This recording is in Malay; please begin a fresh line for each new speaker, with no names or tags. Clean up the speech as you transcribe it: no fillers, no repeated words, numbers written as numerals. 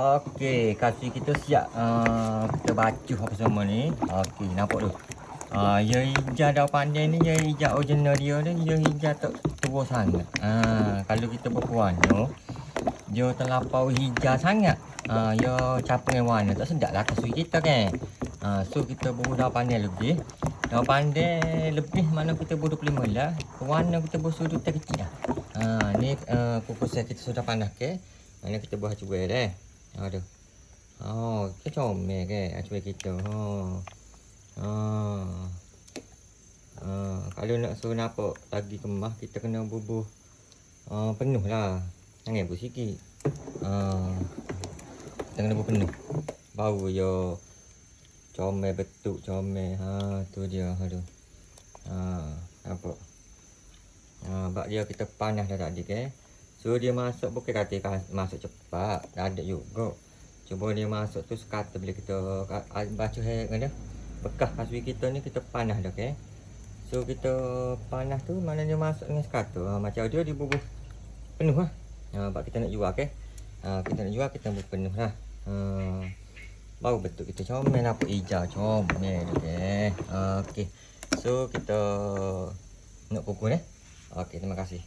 Okey, kasih kita siap kita bacuh apa semua ni. Okey, nampak tu. Ya hijau dah pandai ni, ya hijau original dia ni, ya hijau tak tua sangat. Kalau kita berwarna, dia terlampau hijau sangat. Ya campur dengan warna tak sedap lah kasih kita kan. So kita baru dah pandai lebih. Dah pandai lebih mana kita baru 25 lah. Warna kita baru sudut kecil dah. Ni kukusan kita sudah panas ke. Mana kita buat cuba dah. Aduh. Cái comel ke cuba kita. Kalau nak suruh nampak lagi kemas, kita kena bubuh penuh lah. Jangan bubuh sikit. Kita kena bubuh penuh. Baru yo comel betul comel. Tu dia. Aduh. Nampak. Sebab dia kita panas dah tadi ke. So dia masuk bukan kata masuk cepat. Ada juga. Cuba dia masuk tu sekata bila kita baca dia bekas kasui kita ni kita panas dah ke. So kita panas tu mana dia masuk dengan sekata. Macam dia dibubuh penuh lah. Sebab kita nak jual ke. Kita nak jual kita bubuh penuh lah. Baru betul kita comel apa hijau comel ke. Okey. So kita nak kukus. Okey, terima kasih.